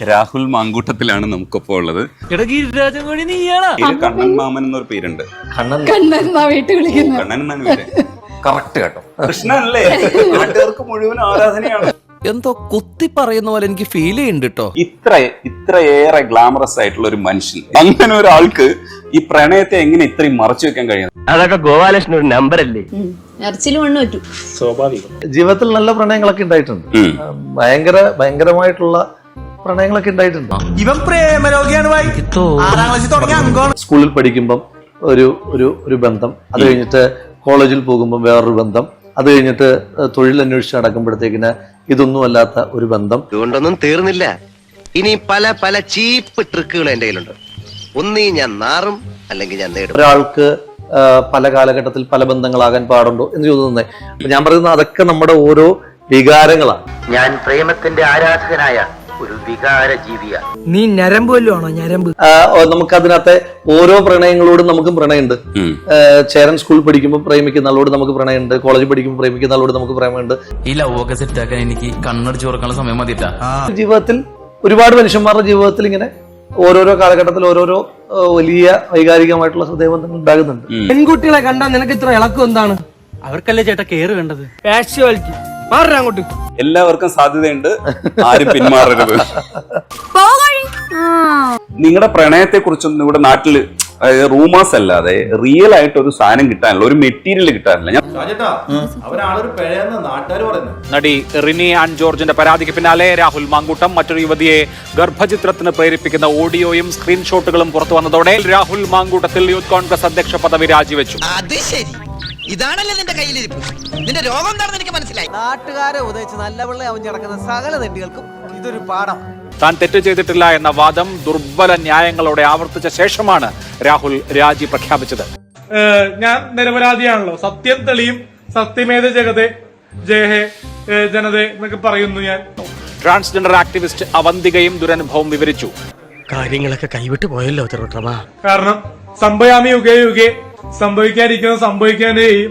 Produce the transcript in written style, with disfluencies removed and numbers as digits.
രാഹുൽ മാങ്കൂട്ടത്തിലാണ് നമുക്കൊപ്പം ഉള്ളത്. കണ്ണൻ മാമൻ എന്നൊരു പേരുണ്ട്. കണ്ണൻ എന്നാണ് പേര്. കറക്റ്റ് കേട്ടോ. കൃഷ്ണനല്ലേ? നാട്ടുകാർക്ക് മുഴുവൻ ആരാധനയാണ്. എന്തോ കുത്തി പറയുന്ന പോലെ എനിക്ക് ഫീൽ ചെയ്യുന്നുണ്ട് കേട്ടോ. ഇത്രയേറെ ഗ്ലാമറസ് ആയിട്ടുള്ള ഒരു മനുഷ്യൻ, അങ്ങനെ ഒരാൾക്ക് ഈ പ്രണയത്തെ എങ്ങനെ ഇത്രയും മറച്ചു വെക്കാൻ കഴിയുന്നത്? അതൊക്കെ ഗോപാലകൃഷ്ണൻ ഒരു നമ്പർ അല്ലേ? സ്വാഭാവികം. ജീവിതത്തിൽ നല്ല പ്രണയങ്ങളൊക്കെ ഉണ്ടായിട്ടുണ്ട്. ഭയങ്കരമായിട്ടുള്ള പ്രണയങ്ങളൊക്കെ ഉണ്ടായിട്ടുണ്ട്. ഇവൻ പ്രേമരോഗിയാണ്. സ്കൂളിൽ പഠിക്കുമ്പം ഒരു ബന്ധം, അത് കഴിഞ്ഞിട്ട് കോളേജിൽ പോകുമ്പോൾ വേറൊരു ബന്ധം, അത് കഴിഞ്ഞിട്ട് തൊഴിൽ അന്വേഷിച്ച് നടക്കുമ്പോഴത്തേക്കിന് ഇതൊന്നും അല്ലാത്ത ഒരു ബന്ധം. ഇതുകൊണ്ടൊന്നും തീർന്നില്ല. ഇനി പല പല ചീപ്പ് ട്രിക്കുകൾ എന്റെ കയ്യിലുണ്ട്. ഒന്നീ ഞാൻ നാറും, അല്ലെങ്കിൽ ഞാൻ നേടും. ഒരാൾക്ക് പല കാലഘട്ടത്തിൽ പല ബന്ധങ്ങളാകാൻ പാടുണ്ടോ എന്ന് ചോദിക്കുന്നേ. ഞാൻ പറയുന്നത് അതൊക്കെ നമ്മുടെ ഓരോ വികാരങ്ങളാണ്. ഞാൻ പ്രേമത്തിന്റെ ആരാധകനായ ഒരു വികാര ജീവിയാണ്. നീ ഞരമ്പ് വല്ലോണോ? ഞരമ്പ്. നമുക്കതിനകത്തെ ഓരോ പ്രണയങ്ങളോടും നമുക്കും പ്രണയമുണ്ട്. ചേരൻ സ്കൂളിൽ പഠിക്കുമ്പോൾ പ്രേമിക്കുന്ന ആളോട് നമുക്ക് പ്രണയമുണ്ട്. കോളേജിൽ പഠിക്കുമ്പോൾ പ്രേമിക്കുന്ന ആളോട് നമുക്ക് പ്രേമമുണ്ട്. ഈ ലവൊക്കെ സെറ്റാക്കാൻ എനിക്ക് കണ്ണടിച്ച് കൊടുക്കാനുള്ള സമയം മതിട്ടാ. ജീവിതത്തിൽ ഒരുപാട് മനുഷ്യന്മാരുടെ ജീവിതത്തിൽ ഇങ്ങനെ ഓരോരോ കാലഘട്ടത്തിൽ ഓരോരോ വലിയ വൈകാരികമായിട്ടുള്ള ഹൃദയബന്ധങ്ങൾ ഉണ്ടാകുന്നുണ്ട്. പെൺകുട്ടികളെ കണ്ടാൽ നിനക്ക് ഇത്ര ഇളക്കം എന്താണ്? അവർക്കല്ലേ ചേട്ടാ കെയർ വേണ്ടത്. പാഷ്വാലിറ്റി അങ്ങോട്ട്. എല്ലാവർക്കും സാധ്യതയുണ്ട്, ആരും പിന്മാറരുത്. നിങ്ങളുടെ പ്രണയത്തെ കുറിച്ചൊന്നും ഇവിടെ നാട്ടില് റൂമേഴ്സ് അല്ലാതെ റിയൽ ആയിട്ട് ഒരു സാധനം കിട്ടാനില്ല, ഒരു മെറ്റീരിയൽ കിട്ടാനില്ല. നടി റിനി ആൻ ജോർജിന്റെ പരാതിക്ക് പിന്നാലെ രാഹുൽ മാങ്കൂട്ടം മറ്റൊരു യുവതിയെ ഗർഭചിത്രത്തിന് പ്രേരിപ്പിക്കുന്ന ഓഡിയോയും സ്ക്രീൻഷോട്ടുകളും പുറത്തു വന്നതോടെ രാഹുൽ മാങ്കൂട്ടത്തിൽ യൂത്ത് കോൺഗ്രസ് അധ്യക്ഷ പദവി രാജിവെച്ചു. ഇതാണല്ലേ നിന്റെ കയ്യിലിരിപ്പ്. നിന്റെ രോഗം എന്താണെന്ന് എനിക്ക് മനസ്സിലായി. നാട്ടുകാരെ ഉദയിച്ച് നല്ല പിള്ളെ അവൻ നടക്കുന്ന സകല തെണ്ടികൾക്കും ഇതൊരു പാഠം. താൻ തെറ്റ് ചെയ്തിട്ടില്ല എന്ന വാദം ദുർബല ന്യായങ്ങളോടെ ആവർത്തിച്ച ശേഷമാണ് രാഹുൽ രാജി പ്രഖ്യാപിച്ചത്. ഞാൻ നിരപരാധിയാണല്ലോ, സത്യം തെളിയും, സത്യമേത ജഗതേ ജയഹേ ജനതേ എന്നൊക്കെ പറയുന്നു ഞാൻ. ട്രാൻസ്ജെൻഡർ ആക്ടിവിസ്റ്റ് അവന്തികയും ദുരനുഭവം വിവരിച്ചു. കാര്യങ്ങളൊക്കെ കൈവിട്ടു പോയല്ലോ തിരുവട്ടമാ. കാരണം സംഭയാമി യുഗേ യുഗേ, സംഭവിക്കാതിരിക്കുന്നത് സംഭവിക്കാനേ ചെയ്യും.